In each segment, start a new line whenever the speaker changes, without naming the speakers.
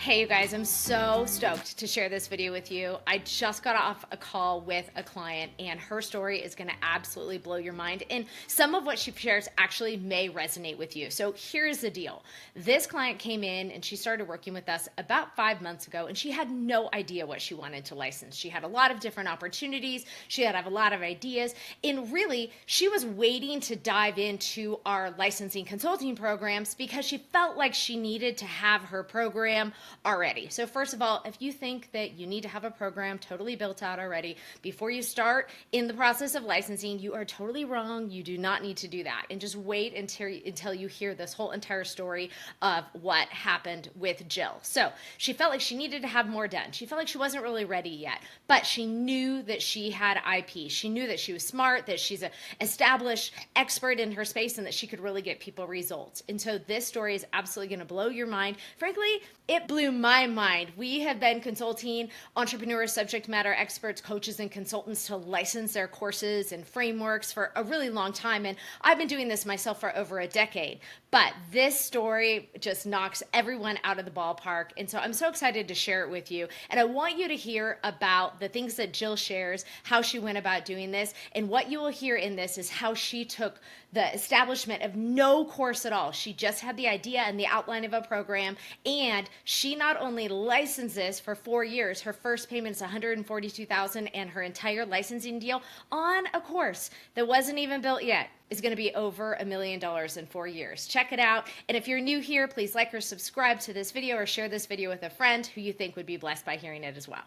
Hey, you guys, I'm so stoked to share this video with you. I just got off a call with a client, and her story is going to absolutely blow your mind. And some of what she shares actually may resonate with you. So here's the deal. This client came in and she started working with us about 5 months ago, and she had no idea what she wanted to license. She had a lot of different opportunities, she had a lot of ideas, and really, she was waiting to dive into our licensing consulting programs because she felt like she needed to have her program already. So first of all, if you think that you need to have a program totally built out already before you start in the process of licensing, you are totally wrong. You do not need to do that. And just wait until you hear this whole entire story of what happened with Jill. So she felt like she needed to have more done. She felt like she wasn't really ready yet, but she knew that she had IP. She knew that she was smart, that she's an established expert in her space, and that she could really get people results. And so this story is absolutely going to blow your mind. Frankly, it blew my mind. We have been consulting entrepreneurs, subject matter experts, coaches, and consultants to license their courses and frameworks for a really long time. And I've been doing this myself for over a decade. But this story just knocks everyone out of the ballpark. And so I'm so excited to share it with you. And I want you to hear about the things that Jill shares, how she went about doing this. And what you will hear in this is how she took the establishment of no course at all. She just had the idea and the outline of a program, and she not only licenses for 4 years. Her first payment is $142,000, and her entire licensing deal on a course that wasn't even built yet is going to be over $1 million in 4 years. Check it out. And if you're new here, please like or subscribe to this video, or share this video with a friend who you think would be blessed by hearing it as well.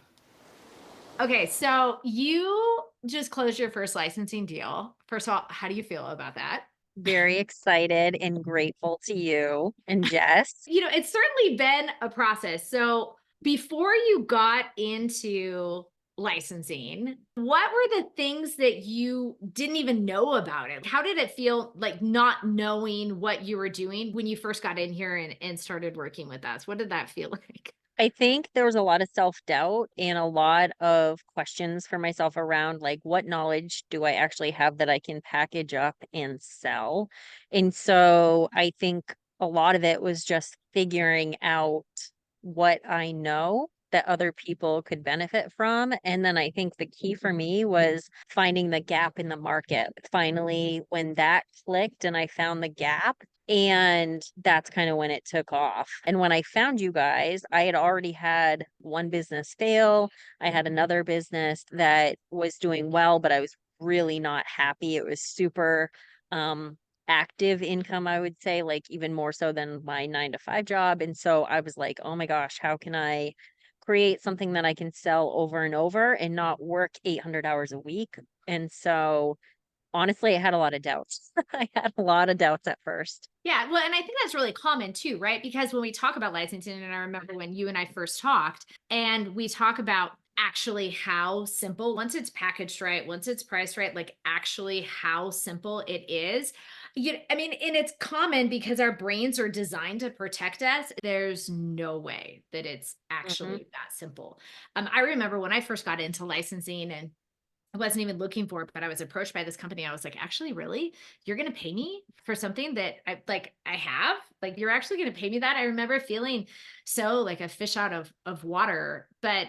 Okay, so you just closed your first licensing deal. First of all, how do you feel about that?
Very excited and grateful to you and Jess.
It's certainly been a process. So before you got into licensing, what were the things that you didn't even know about it? How did it feel like not knowing what you were doing when you first got in here and started working with us? What did that feel like?
I think there was a lot of self-doubt and a lot of questions for myself around like what knowledge do I actually have that I can package up and sell. And so I think a lot of it was just figuring out what I know that other people could benefit from. And then I think the key for me was finding the gap in the market. Finally, when that clicked and I found the gap, and that's kind of when it took off. And when I found you guys, I had already had one business fail. I had another business that was doing well, but I was really not happy. It was super active income, I would say, like even more so than my 9 to 5 job. And so I was like, oh my gosh, how can I create something that I can sell over and over and not work 800 hours a week? And so honestly, I had a lot of doubts. I had a lot of doubts at first.
Yeah, well, and I think that's really common too, right? Because when we talk about licensing, and I remember when you and I first talked, and we talk about actually how simple, once it's packaged right, once it's priced right, like actually how simple it is. I mean, and it's common because our brains are designed to protect us. There's no way that it's
Hmm.
actually that simple. I remember when I first got into licensing, and I wasn't even looking for it, but I was approached by this company. I was like, actually, really? You're going to pay me for something that I have? Like, you're actually going to pay me that? I remember feeling so like a fish out of water. But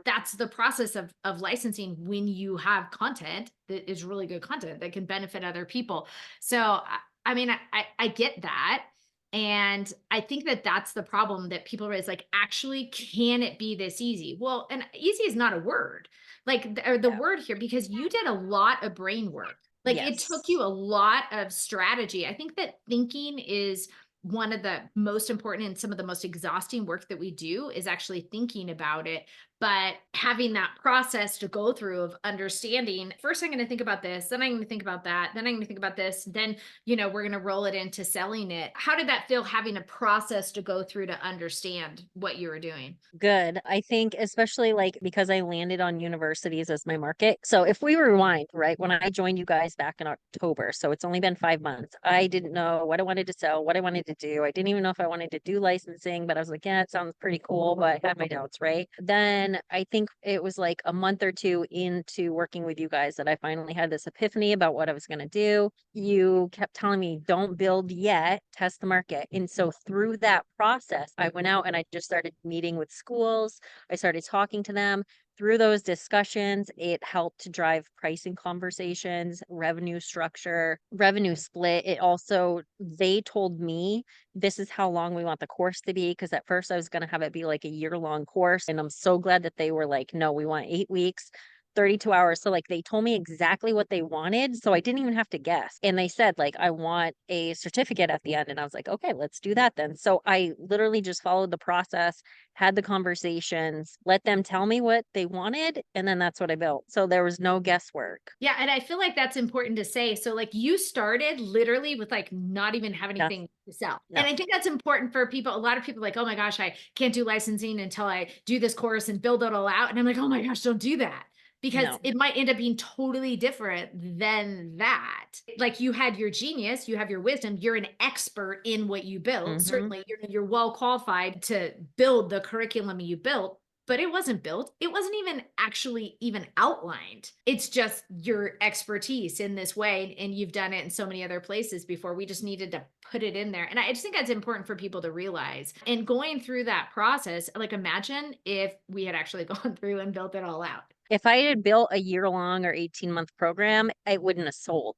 that's the process of licensing when you have content that is really good content that can benefit other people. So I mean, I get that. And I think that that's the problem that people raise, like, actually, can it be this easy? Well, and easy is not a word, like, or the
Yeah.
word here, because you did a lot of brain work. Like, it took
Yes.
you a lot of strategy. I think that thinking is one of the most important and some of the most exhausting work that we do is actually thinking about it. But having that process to go through of understanding, first, I'm going to think about this, then I'm going to think about that, then I'm going to think about this, then, we're going to roll it into selling it. How did that feel, having a process to go through to understand what you were doing?
Good. I think especially like because I landed on universities as my market. So if we rewind, right, when I joined you guys back in October, so it's only been 5 months, I didn't know what I wanted to sell, what I wanted to do. I didn't even know if I wanted to do licensing, but I was like, yeah, it sounds pretty cool, but I had my doubts, right? Then then I think it was like a month or two into working with you guys that I finally had this epiphany about what I was going to do. You kept telling me, don't build yet, test the market. And so through that process, I went out and I just started meeting with schools. I started talking to them. Through those discussions, it helped to drive pricing conversations, revenue structure, revenue split. It also, they told me this is how long we want the course to be. Cause at first I was going to have it be like a year-long course. And I'm so glad that they were like, no, we want 8 weeks. 32 hours. So like they told me exactly what they wanted. So I didn't even have to guess. And they said like, I want a certificate at the end. And I was like, okay, let's do that then. So I literally just followed the process, had the conversations, let them tell me what they wanted. And then that's what I built. So there was no guesswork.
Yeah, and I feel like that's important to say. So like you started literally with like not even have
Yes.
anything to sell.
No.
And I think that's important for people. A lot of people are like, oh my gosh, I can't do licensing until I do this course and build it all out. And I'm like, oh my gosh, don't do that. Because
No.
it might end up being totally different than that. Like you had your genius, you have your wisdom, you're an expert in what you built.
Hmm.
Certainly, you're well qualified to build the curriculum you built, but it wasn't built. It wasn't even actually even outlined. It's just your expertise in this way. And you've done it in so many other places before. We just needed to put it in there. And I just think that's important for people to realize. And going through that process, like imagine if we had actually gone through and built it all out.
If I had built a year-long or 18-month program, it wouldn't have sold.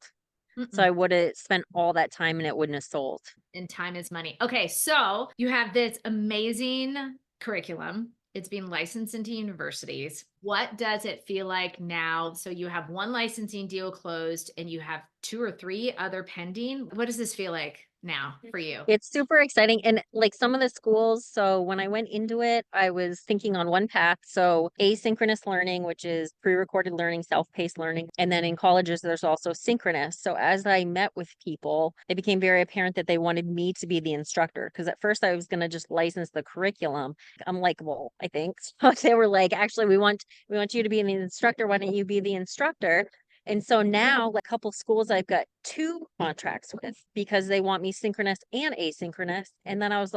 So
Mm-mm.
I would have spent all that time and it wouldn't have sold.
And time is money. Okay, so you have this amazing curriculum. It's being licensed into universities. What does it feel like now? So you have one licensing deal closed and you have 2 or 3 other pending. What does this feel like now for you?
It's super exciting. And like some of the schools, so when I went into it, I was thinking on one path. So asynchronous learning, which is pre-recorded learning, self-paced learning. And then in colleges, there's also synchronous. So as I met with people, it became very apparent that they wanted me to be the instructor. Because at first I was going to just license the curriculum. I'm like, well, I think. So they were like, actually, we want you to be the instructor. Why don't you be the instructor? And so now, like a couple schools I've got 2 contracts with because they want me synchronous and asynchronous. And then I was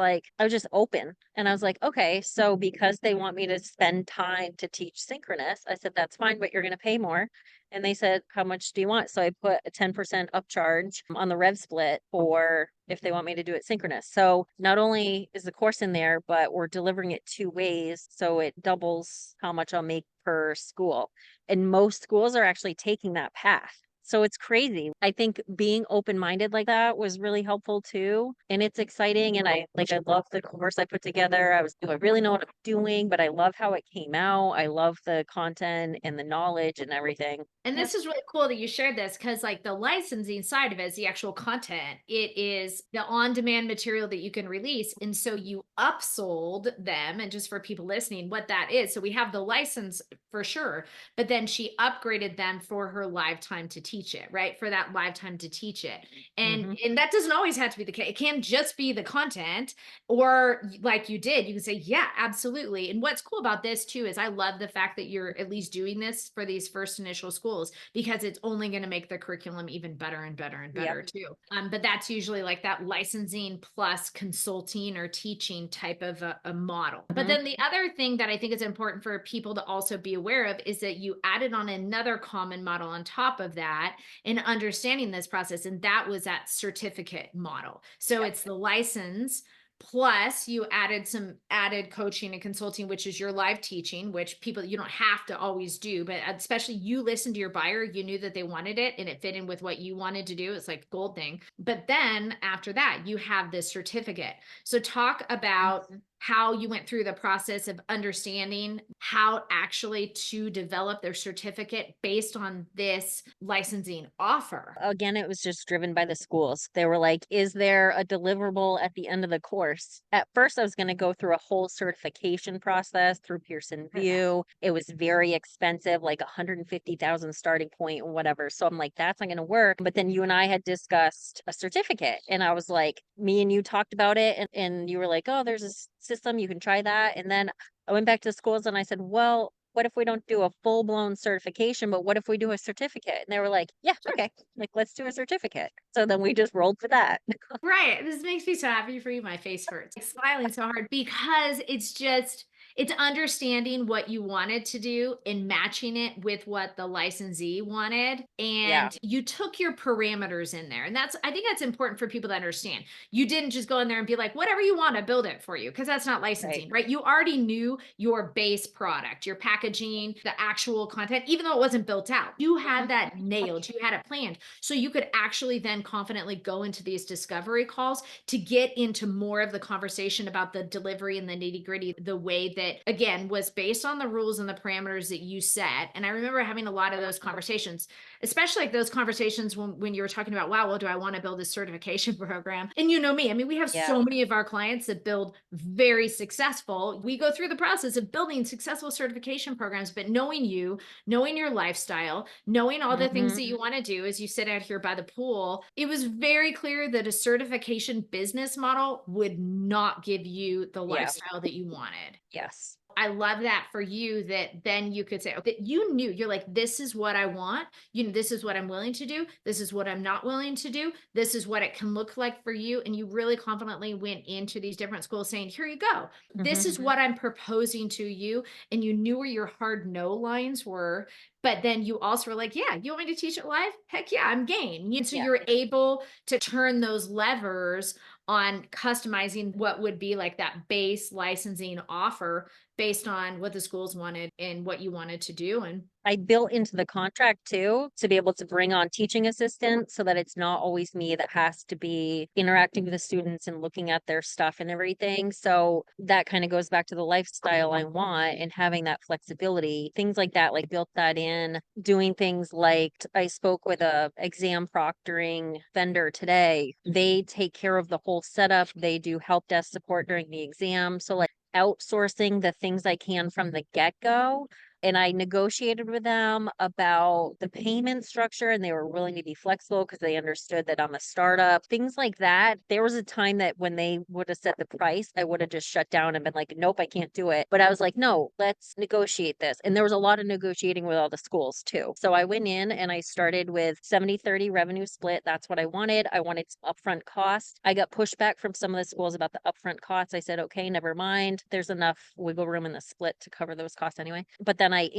just open and I was like, okay, so because they want me to spend time to teach synchronous, I said, that's fine, but you're going to pay more. And they said, how much do you want? So I put a 10% upcharge on the rev split for if they want me to do it synchronous. So not only is the course in there, but we're delivering it 2 ways. So it doubles how much I'll make per school. And most schools are actually taking that path. So it's crazy. I think being open-minded like that was really helpful too. And it's exciting. And I love the course I put together. Do I really know what I'm doing? But I love how it came out. I love the content and the knowledge and everything.
And
Yeah.
this is really cool that you shared this because, like, the licensing side of it is the actual content. It is the on demand material that you can release. And so you upsold them. And just for people listening, what that is. So we have the license for sure, but then she upgraded them for her lifetime to teach it, right? For that lifetime to teach it. And,
Hmm.
and that doesn't always have to be the case. It can just be the content, or like you did, you can say, yeah, absolutely. And what's cool about this too is I love the fact that you're at least doing this for these first initial schools because it's only going to make the curriculum even better and better and
Yep.
better too. But that's usually like that licensing plus consulting or teaching type of a model. But
Hmm.
then the other thing that I think is important for people to also be aware of is that you added on another common model on top of that in understanding this process. And that was that certificate model. So
Yep.
it's the license plus you added some added coaching and consulting, which is your live teaching, which people, you don't have to always do, but especially you listened to your buyer, you knew that they wanted it and it fit in with what you wanted to do. It's like gold thing. But then after that, you have this certificate. So talk about how you went through the process of understanding how actually to develop their certificate based on this licensing offer.
Again, it was just driven by the schools. They were like, is there a deliverable at the end of the course? At first, I was going to go through a whole certification process through Pearson VUE. It was very expensive, like 150,000 starting point or whatever. So I'm like, that's not going to work. But then you and I had discussed a certificate. And I was like, me and you talked about it. And you were like, oh, there's a system, you can try that. And then I went back to schools and I said, well, what if we don't do a full blown certification, but what if we do a certificate? And they were like, yeah,
Sure.
okay, like let's do a certificate. So then we just rolled for that.
Right. This makes me so happy for you. My face hurts. Like, smiling so hard because it's just, It's understanding what you wanted to do and matching it with what the licensee wanted.
Yeah,
And you took your parameters in there. And I think that's important for people to understand. You didn't just go in there and be like, whatever you want, to build it for you, because that's not
right.
licensing, right? You already knew your base product, your packaging, the actual content, even though it wasn't built out. You had
Mhm.
that nailed, you had it planned. So you could actually then confidently go into these discovery calls to get into more of the conversation about the delivery and the nitty gritty, the way that, again, was based on the rules and the parameters that you set. And I remember having a lot of those conversations, especially like those conversations when you were talking about, wow, well, do I want to build a certification program? And you know me, I mean, we have
Yeah.
so many of our clients that build very successful. We go through the process of building successful certification programs, but knowing you, knowing your lifestyle, knowing all the things
Mhm.
that you want to do as you sit out here by the pool, it was very clear that a certification business model would not give you the
Yeah.
lifestyle that you wanted.
Yes.
I love that for you, that then you could say, that you knew, you're like, this is what I want. You know, this is what I'm willing to do. This is what I'm not willing to do. This is what it can look like for you. And you really confidently went into these different schools saying, here you go. This
Mhm.
is what I'm proposing to you. And you knew where your hard no lines were. But then you also were like, yeah, you want me to teach it live? Heck yeah, I'm game. So
Yeah.
you're able to turn those levers on customizing what would be like that base licensing offer based on what the schools wanted and what you wanted to do. And
I built into the contract too to be able to bring on teaching assistants so that it's not always me that has to be interacting with the students and looking at their stuff and everything. So that kind of goes back to the lifestyle I want and having that flexibility. Things like that, like built that in, doing things like I spoke with a exam proctoring vendor today. They take care of the whole setup. They do help desk support during the exam. So like outsourcing the things I can from the get-go, and I negotiated with them about the payment structure, and they were willing to be flexible because they understood that I'm a startup, things like that. There was a time that when they would have set the price, I would have just shut down and been like, nope, I can't do it. But I was like, no, let's negotiate this. And there was a lot of negotiating with all the schools too. So I went in and I started with 70-30 revenue split. That's what I wanted. I wanted some upfront cost. I got pushback from some of the schools about the upfront costs. I said, okay, never mind. There's enough wiggle room in the split to cover those costs anyway. But then I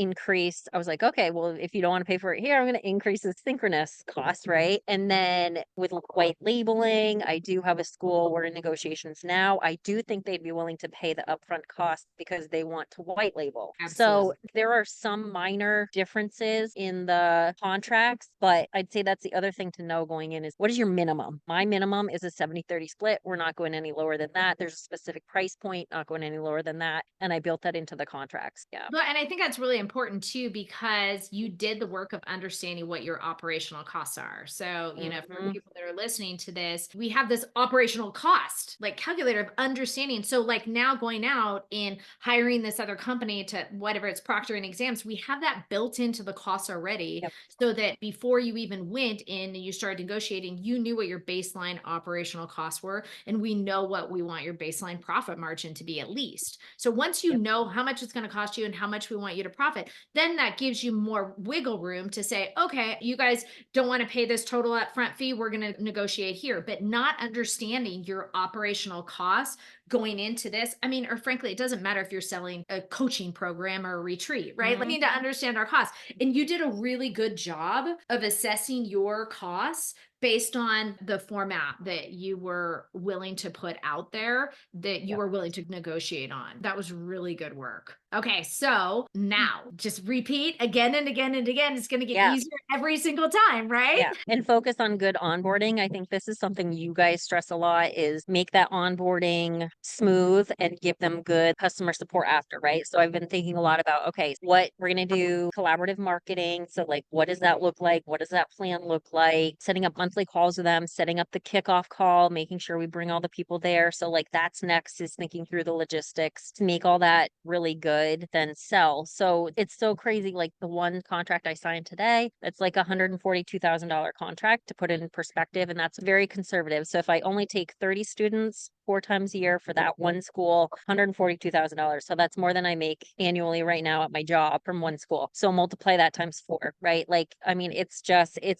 was like, okay, well, if you don't want to pay for it here, I'm going to increase the synchronous cost, right? And then with white labeling, I do have a school, we're in negotiations now. I do think they'd be willing to pay the upfront cost because they want to white label. So
absolutely.
there are some minor differences in the contracts, but I'd say that's the other thing to know going in is what is your minimum? My minimum is a 70-30 split. We're not going any lower than that. There's a specific price point, not going any lower than that. And I built that into the contracts. Yeah.
Well, and I think that's really important too, because you did the work of understanding what your operational costs are. So, you know, for
Mhm.
people that are listening to this, we have this operational cost like calculator of understanding. So, like now going out and hiring this other company to whatever it's proctoring exams, we have that built into the costs already.
Yep.
So that before you even went in and you started negotiating, you knew what your baseline operational costs were. And we know what we want your baseline profit margin to be at least. So once you
Yep.
know how much it's going to cost you and how much we want you to profit, then that gives you more wiggle room to say, okay, you guys don't want to pay this total upfront fee. We're going to negotiate here, but not understanding your operational costs going into this. I mean, or frankly, it doesn't matter if you're selling a coaching program or a retreat, right? Like, we
Mhm.
need to understand our costs. And you did a really good job of assessing your costs based on the format that you were willing to put out there, that you
Yep.
were willing to negotiate on. That was really good work. Okay, so now just repeat again and again and again. It's going to get
Yeah.
easier every single time, right?
Yeah. And focus on good onboarding. I think this is something you guys stress a lot is make that onboarding smooth and give them good customer support after, right? So I've been thinking a lot about, okay, what we're going to do collaborative marketing. So like, what does that look like? What does that plan look like? Setting up monthly calls with them, setting up the kickoff call, making sure we bring all the people there. So like that's next is thinking through the logistics to make all that really good, then sell. So it's so crazy. Like the one contract I signed today, it's like $142,000 contract to put it in perspective. And that's very conservative. So if I only take 30 students, 4 times a year for that one school, $142,000. So that's more than I make annually right now at my job from one school. So multiply that times 4, right? Like, I mean, it's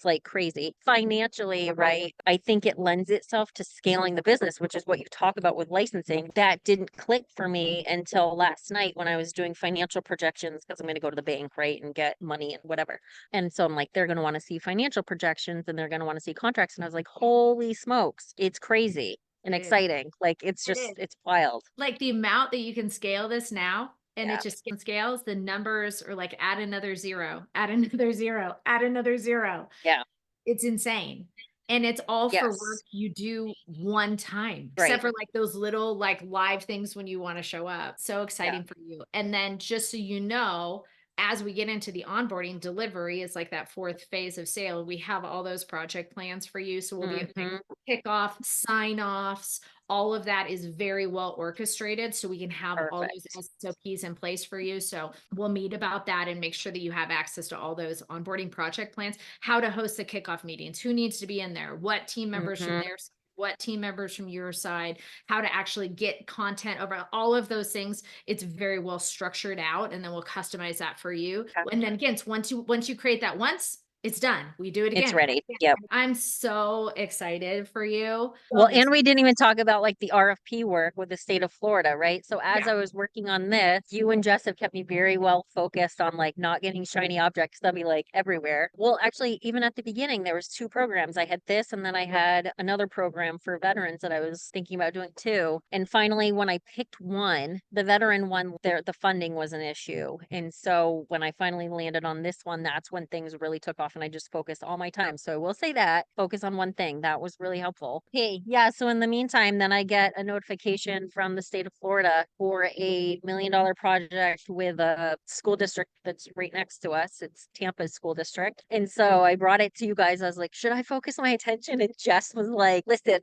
like crazy. Financially, right? I think it lends itself to scaling the business, which is what you talk about with licensing. That didn't click for me until last night when I was doing financial projections because I'm going to go to the bank, right? And get money and whatever. And so I'm like, they're going to want to see financial projections and they're going to want to see contracts. And I was like, holy smokes, it's crazy and
It is.
exciting. Like,
It is.
it's wild.
Like the amount that you can scale this now, and it
Yeah.
just scales, the numbers are like add another zero, add another zero, add another zero.
Yeah.
It's insane. And it's all for work
Yes.
you do one time, except
Right.
for like those little like live things when you want to show up. So
Yeah.
exciting for you. And then just so you know, as we get into the onboarding, delivery is like that fourth phase of sale. We have all those project plans for you. So we'll be like
Hmm.
kickoff, sign offs, all of that is very well orchestrated. So we can have all those
Perfect.
SOPs in place for you. So we'll meet about that and make sure that you have access to all those onboarding project plans, how to host the kickoff meetings, who needs to be in there, what team members from
Hmm.
their side, what team members from your side, how to actually get content over all of those things. It's very well structured out, and then we'll customize that for you. And then again, once you create that once, it's done. We do it
It's
again.
ready. Yep.
I'm so excited for you.
Well, and we didn't even talk about like the RFP work with the state of Florida, right? So as
Yeah.
I was working on this, you and Jess have kept me very well focused on like not getting shiny objects that be like everywhere. Well, actually, even at the beginning, there was 2 programs. I had this, and then I had another program for veterans that I was thinking about doing too. And finally, when I picked one, the veteran one, there the funding was an issue. And so when I finally landed on this one, that's when things really took off, and I just focused all my time. So I will say that focus on one thing. That was really helpful. Hey, yeah. So in the meantime, then I get a notification from the state of Florida for a $1 million project with a school district that's right next to us. It's Tampa's school district. And so I brought it to you guys. I was like, should I focus my attention? And Jess was like, listen,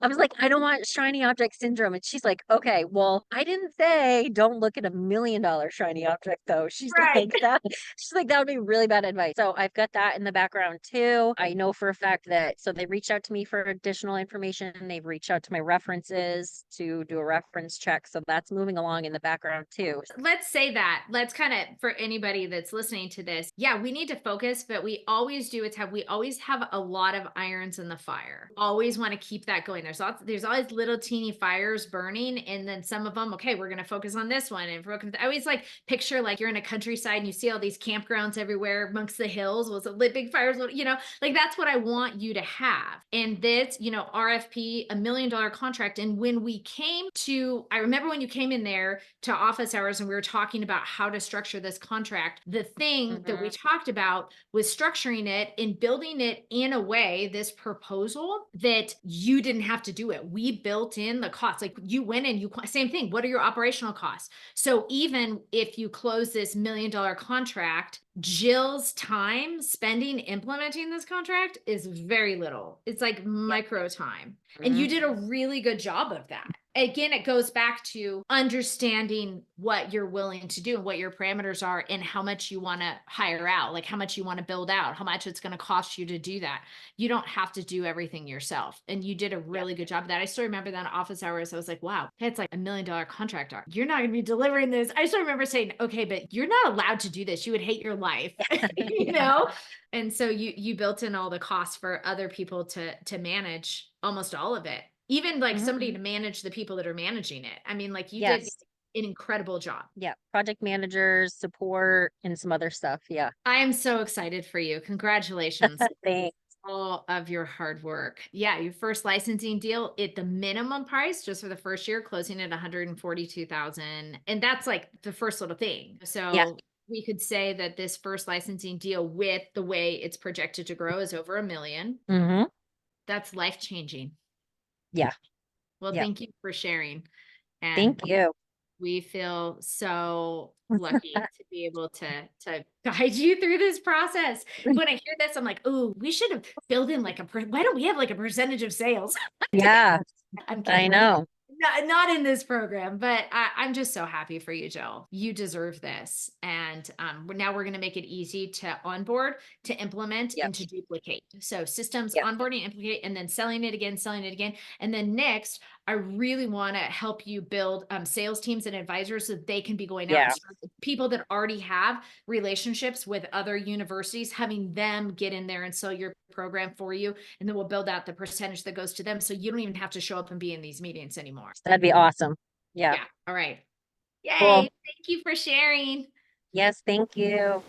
I was like, I don't want shiny object syndrome. And she's like, okay, well, I didn't say don't look at $1 million shiny object though. She's
Right.
like that. She's like, that would be really bad advice. So I've got that in the background too. I know for a fact that, so they reached out to me for additional information. They've reached out to my references to do a reference check. So that's moving along in the background too.
Let's say that. Let's kind of, for anybody that's listening to this, yeah, we need to focus, but we always do. We always have a lot of irons in the fire. Always want to keep that going. There's always little teeny fires burning. And then some of them, okay, we're going to focus on this one. And I always like picture like you're in a countryside and you see all these campgrounds everywhere amongst the hills. Was it lit big fires? Like that's what I want you to have. And this, RFP, $1 million contract. And when we came to, I remember when you came in there to office hours and we were talking about how to structure this contract, the thing that we talked about was structuring it and building it in a way, this proposal, that you didn't have to do it. We built in the costs. Like you went and same thing. What are your operational costs? So even if you close this $1 million contract, Jill's time spending implementing this contract is very little. It's like micro time. And you did a really good job of that. Again, it goes back to understanding what you're willing to do and what your parameters are and how much you want to hire out, like how much you want to build out, how much it's going to cost you to do that. You don't have to do everything yourself. And you did a really good job of that. I still remember that in office hours. I was like, wow, it's like $1 million contract. You're not going to be delivering this. I still remember saying, okay, but you're not allowed to do this. You would hate your life, you know? And so you built in all the costs for other people to manage almost all of it. Even like somebody to manage the people that are managing it. I mean, like you did
Yes.
an incredible job.
Yeah. Project managers, support, and some other stuff. Yeah.
I am so excited for you. Congratulations.
Thanks.
All of your hard work. Yeah, your first licensing deal at the minimum price just for the first year, closing at 142,000. And that's like the first little thing.
Yeah.
So we could say that this first licensing deal with the way it's projected to grow is over $1 million.
Mm-hmm.
That's life changing.
Yeah.
Well,
Yeah.
thank you for sharing. And
Thank you.
we feel so lucky to be able to guide you through this process. When I hear this, I'm like, oh, we should have filled in like why don't we have like a percentage of sales?
Yeah.
I'm
I
kidding.
know.
not in this program, but I'm just so happy for you, Jill. You deserve this. And now we're going to make it easy to onboard, to implement,
Yep.
and to duplicate. So systems,
Yep.
onboarding, implicate, and then selling it again, selling it again. And then next, I really want to help you build sales teams and advisors so they can be going out and
Yeah.
start with people that already have relationships with other universities, having them get in there and sell your program for you. And then we'll build out the percentage that goes to them. So you don't even have to show up and be in these meetings anymore.
That'd be awesome. Yeah.
Yeah. All right.
Cool.
Yay. Thank you for sharing.
Yes, thank you.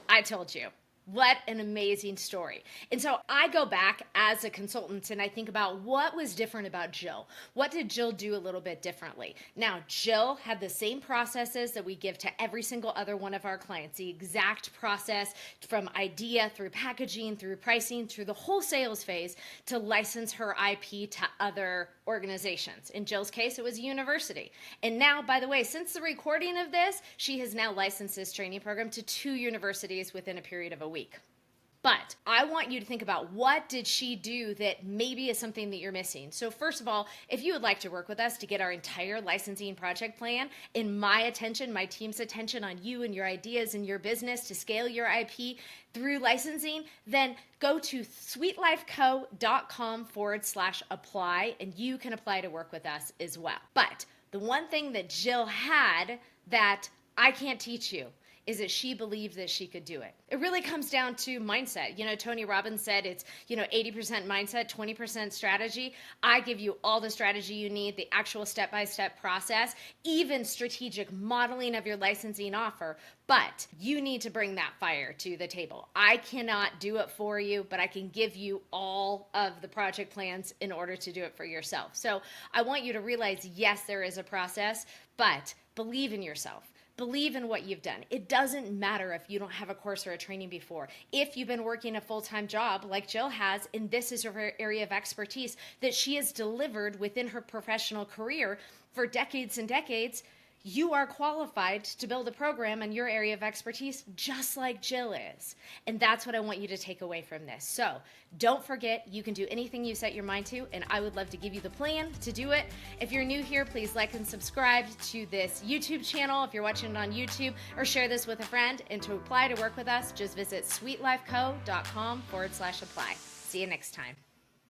I told you. What an amazing story. And so I go back as a consultant and I think about what was different about Jill. What did Jill do a little bit differently? Now, Jill had the same processes that we give to every single other one of our clients, the exact process from idea through packaging, through pricing, through the whole sales phase to license her IP to other organizations. In Jill's case, it was a university. And now, by the way, since the recording of this, she has now licensed this training program to 2 universities within a period of a week. But I want you to think about what did she do that maybe is something that you're missing. So first of all, if you would like to work with us to get our entire licensing project plan and my attention, my team's attention on you and your ideas and your business to scale your IP through licensing, then go to sweetlifeco.com/apply and you can apply to work with us as well. But the one thing that Jill had that I can't teach you is that she believed that she could do it. It really comes down to mindset. You know, Tony Robbins said it's, 80% mindset, 20% strategy. I give you all the strategy you need, the actual step-by-step process, even strategic modeling of your licensing offer, but you need to bring that fire to the table. I cannot do it for you, but I can give you all of the project plans in order to do it for yourself. So I want you to realize, yes, there is a process, but believe in yourself. Believe in what you've done. It doesn't matter if you don't have a course or a training before. If you've been working a full-time job like Jill has, and this is her area of expertise that she has delivered within her professional career for decades and decades, you are qualified to build a program in your area of expertise just like Jill is. And that's what I want you to take away from this. So don't forget, you can do anything you set your mind to, and I would love to give you the plan to do it. If you're new here, please like and subscribe to this YouTube channel if you're watching it on YouTube, or share this with a friend. And to apply to work with us, just visit sweetlifeco.com/apply. See you next time.